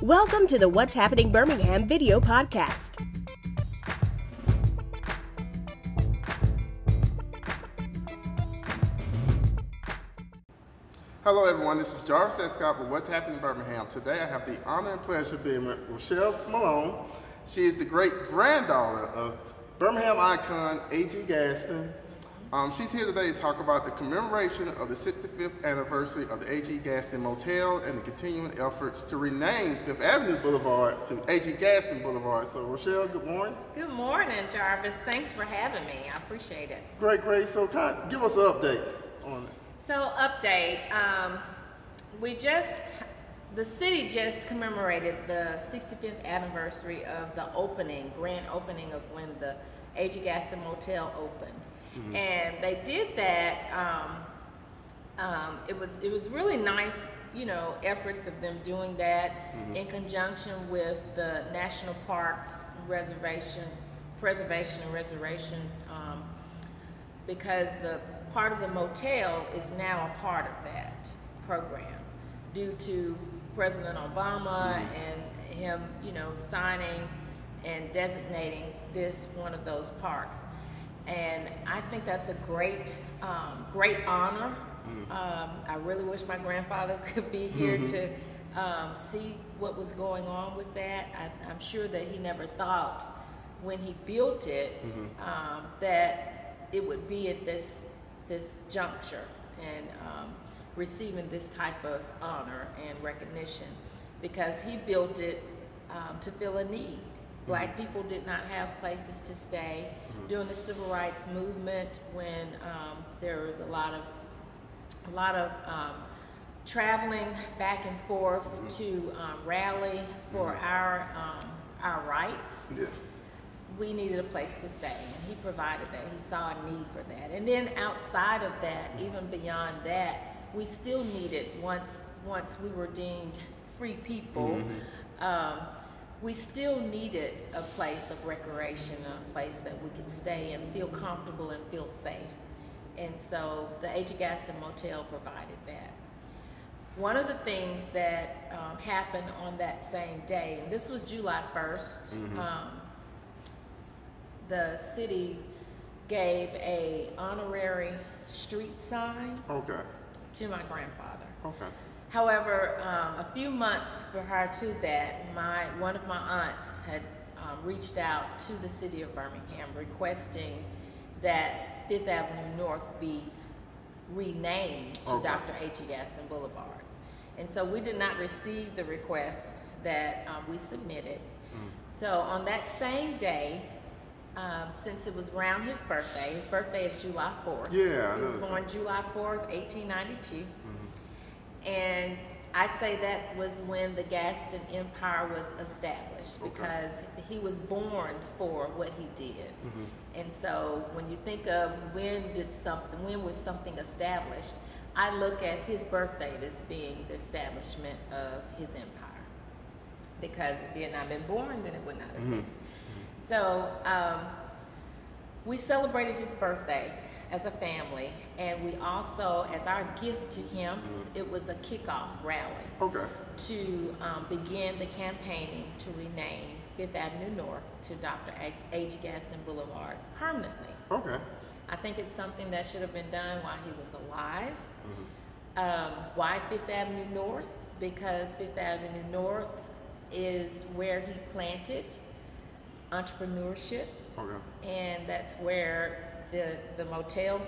Welcome to the What's Happening Birmingham video podcast. Hello everyone, this is Jarvis Escott with What's Happening Birmingham. Today I have the honor and pleasure of being with Rochelle Malone. She is the great-granddaughter of Birmingham icon A.G. Gaston. She's here today to talk about the commemoration of the 65th anniversary of the A.G. Gaston Motel and the continuing efforts to rename 5th Avenue Boulevard to A.G. Gaston Boulevard. So Rochelle, good morning. Good morning, Jarvis. Thanks for having me. I appreciate it. Great. So kind of give us an update on it. So update, the city just commemorated the 65th anniversary of the grand opening of when the A.G. Gaston Motel opened. Mm-hmm. And they did that, it was really nice, efforts of them doing that mm-hmm. in conjunction with the National Parks Preservation and Reservations, because the part of the motel is now a part of that program due to President Obama mm-hmm. and him, signing and designating this one of those parks. And I think that's a great honor. Mm-hmm. I really wish my grandfather could be here mm-hmm. to see what was going on with that. I'm sure that he never thought when he built it mm-hmm. That it would be at this juncture and receiving this type of honor and recognition, because he built it to fill a need. Black people did not have places to stay during the civil rights movement, when there was a lot of traveling back and forth to rally for our rights. Yeah. We needed a place to stay, and he provided that. He saw a need for that. And then outside of that, even beyond that, we still needed, once we were deemed free people, we still needed a place of recreation, a place that we could stay and feel comfortable and feel safe. And so the A.G. Gaston Motel provided that. One of the things that happened on that same day, and this was July 1st, the city gave a honorary street sign to my grandfather. Okay. However, a few months prior to that, one of my aunts had reached out to the city of Birmingham requesting that 5th Avenue North be renamed to Dr. A.G. Gaston Boulevard. And so we did not receive the request that we submitted. So on that same day, since it was around his birthday is July 4th. Yeah, he was born July 4th, 1892. And I say that was when the Gaston Empire was established, because he was born for what he did. And so when you think of when was something established, I look at his birth date as being the establishment of his empire. Because if he had not been born, then it would not have been. So we celebrated his birthday as a family, and we also, as our gift to him, it was a kickoff rally to begin the campaigning to rename 5th Avenue North to Dr. A.G. Gaston Boulevard permanently. I think it's something that should have been done while he was alive. Why 5th Avenue North? Because 5th Avenue North is where he planted entrepreneurship, and that's where the motel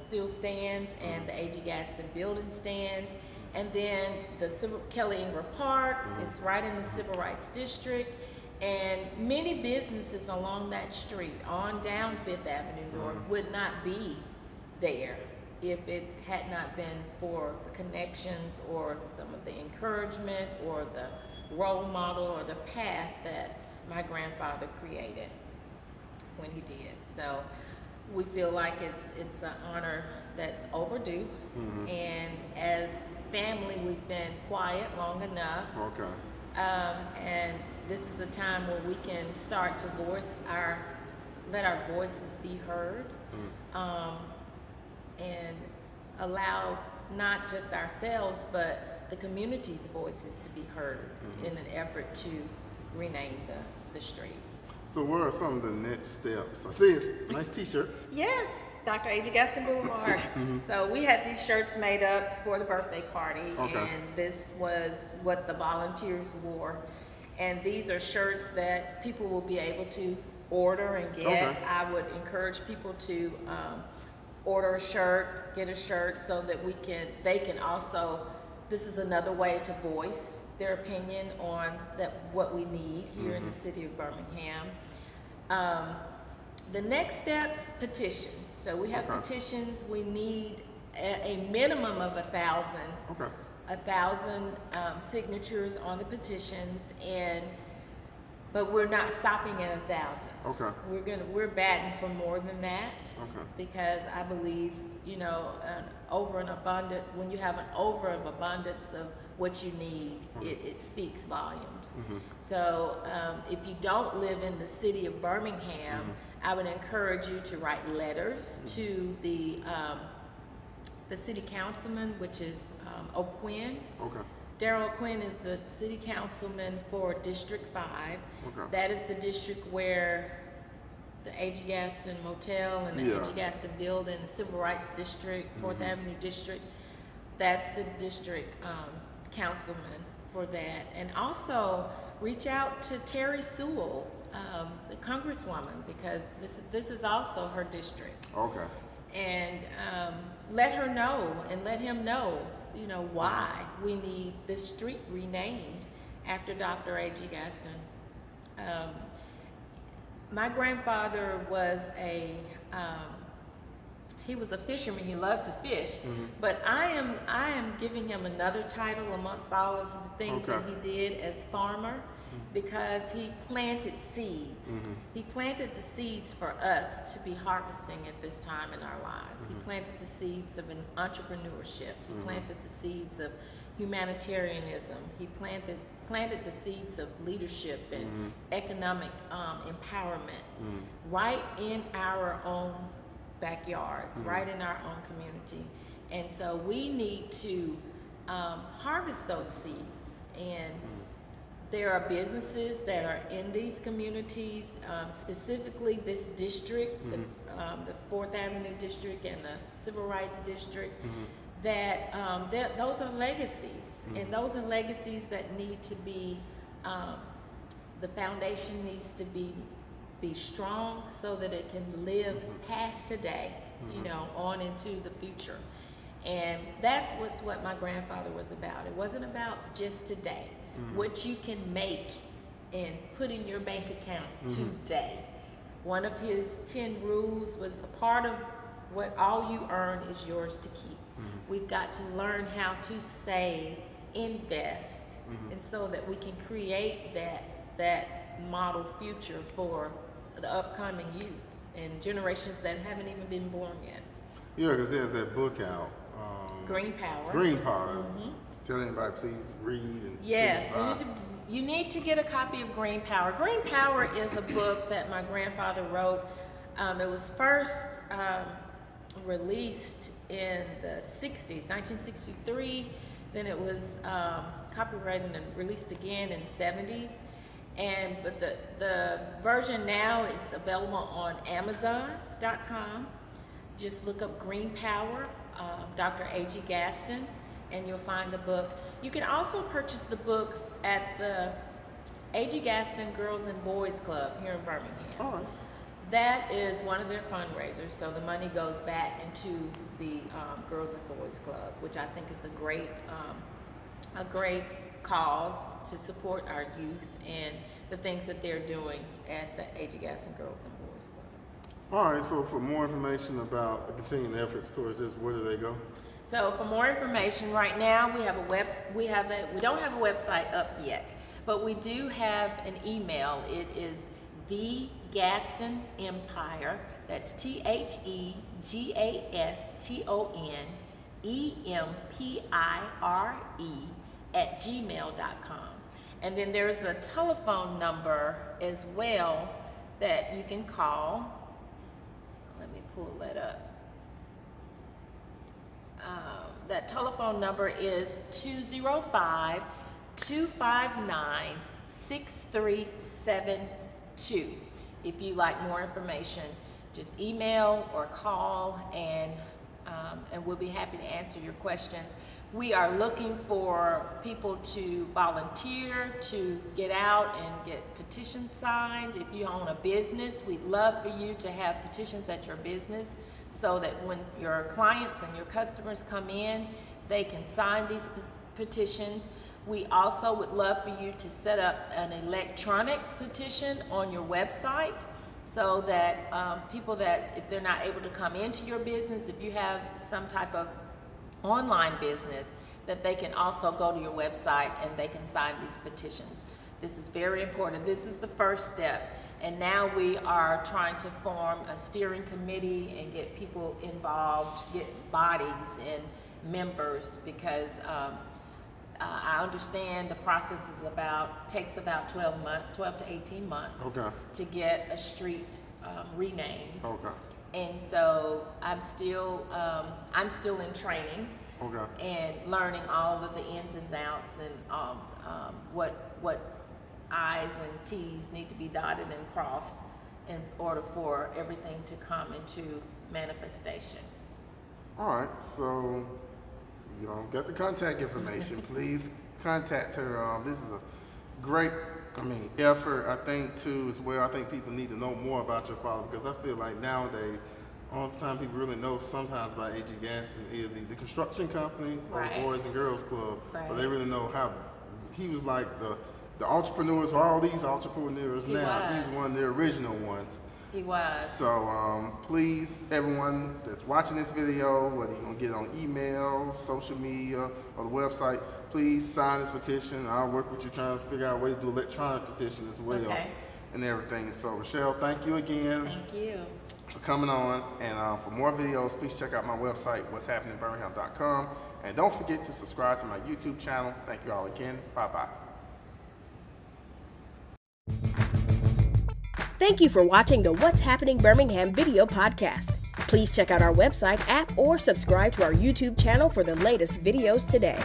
still stands, and the A.G. Gaston building stands, and then the Kelly Ingram Park, it's right in the Civil Rights District, and many businesses along that street on down 5th Avenue North would not be there if it had not been for the connections or some of the encouragement or the role model or the path that my grandfather created when he did. So we feel like it's an honor that's overdue, and as family we've been quiet long enough. And this is a time where we can start to let our voices be heard, and allow not just ourselves but the community's voices to be heard in an effort to rename the street. So what are some of the next steps? I see it. Nice t-shirt. Yes, Dr. A.G. Gaston Blvd. So we had these shirts made up for the birthday party, and this was what the volunteers wore. And these are shirts that people will be able to order and get. I would encourage people to order a shirt, get a shirt, so that they can also, this is another way to voice their opinion on what we need here in the city of Birmingham. The next steps, petitions. So we have petitions. We need a minimum of 1,000. 1,000 signatures on the petitions, but we're not stopping at 1,000. We're batting for more than that. Because I believe, you know, when you have an overabundance of what you need, it speaks volumes. So if you don't live in the city of Birmingham, I would encourage you to write letters to the city councilman, which is O'Quinn. Darrell O'Quinn is the city councilman for District 5. That is the district where the A.G. Gaston Motel and the A.G. Gaston Blvd and the Civil Rights District, 4th Avenue District, that's the district councilman for that. And also reach out to Terry Sewell, the congresswoman, because this is also her district. And let her know and let him know, you know, why we need this street renamed after Dr. A.G. Gaston. My grandfather was he was a fisherman. He loved to fish, but I am giving him another title amongst all of the things that he did as farmer, because he planted seeds. He planted the seeds for us to be harvesting at this time in our lives. He planted the seeds of an entrepreneurship. He planted the seeds of humanitarianism. He planted the seeds of leadership and economic empowerment right in our own backyards, right in our own community. And so we need to harvest those seeds. And there are businesses that are in these communities, specifically this district, the 4th Avenue District and the Civil Rights District, that those are legacies. And those are legacies that need to be, the foundation needs to be strong so that it can live past today, you know, on into the future. And that was what my grandfather was about. It wasn't about just today. What you can make and put in your bank account today. One of his 10 rules was a part of what all you earn is yours to keep. We've got to learn how to save, invest, and so that we can create that model future for the upcoming youth and generations that haven't even been born yet. Yeah, because there's that book out. Green Power. Green Power. Just tell anybody, please read. And yes, you need to get a copy of Green Power. Green Power is a book that my grandfather wrote. It was first released in the 60s, 1963. Then it was copyrighted and released again in 70s. But the version now is available on Amazon.com. Just look up Green Power, Dr. A.G. Gaston, and you'll find the book. You can also purchase the book at the A.G. Gaston Girls and Boys Club here in Birmingham. That is one of their fundraisers, so the money goes back into the Girls and Boys Club, which I think is a great cause to support our youth and the things that they're doing at the A.G. Gaston Girls and Boys Club. All right, so for more information about the continuing efforts towards this, where do they go? So for more information, right now we have we don't have a website up yet, but we do have an email. It is The Gaston Empire. That's TheGastonEmpire @gmail.com. And then there's a telephone number as well that you can call. Let me pull that up. that telephone number is 205-259-6372. If you'd like more information, just email or call, and we'll be happy to answer your questions. We are looking for people to volunteer, to get out and get petitions signed. If you own a business, we'd love for you to have petitions at your business so that when your clients and your customers come in, they can sign these petitions. We also would love for you to set up an electronic petition on your website so that people that, if they're not able to come into your business, if you have some type of online business, that they can also go to your website and they can sign these petitions. This is very important. This is the first step, and now we are trying to form a steering committee and get people involved, get bodies and members, because I understand the process is takes about 12 to 18 months to get a street renamed. And so I'm still in training and learning all of the ins and outs, and what I's and T's need to be dotted and crossed in order for everything to come into manifestation. All right, so you know, get the contact information. Please contact her. This is a great, effort. I think too as well. I think people need to know more about your father, because I feel like nowadays, all the time people really know sometimes about A.G. Gaston is the construction company or the Boys and Girls Club, but they really know how he was like the entrepreneurs for all these entrepreneurs now. He's one of the original ones. He was. So please, everyone that's watching this video, whether you're gonna get on email, social media, or the website, please sign this petition. I'll work with you trying to figure out a way to do electronic petition as well, and everything. So Rochelle, thank you again. Thank you for coming on. And for more videos, please check out my website, what'shappeningbirmingham.com. And don't forget to subscribe to my YouTube channel. Thank you all again. Bye-bye. Thank you for watching the What's Happening Birmingham video podcast. Please check out our website, app, or subscribe to our YouTube channel for the latest videos today.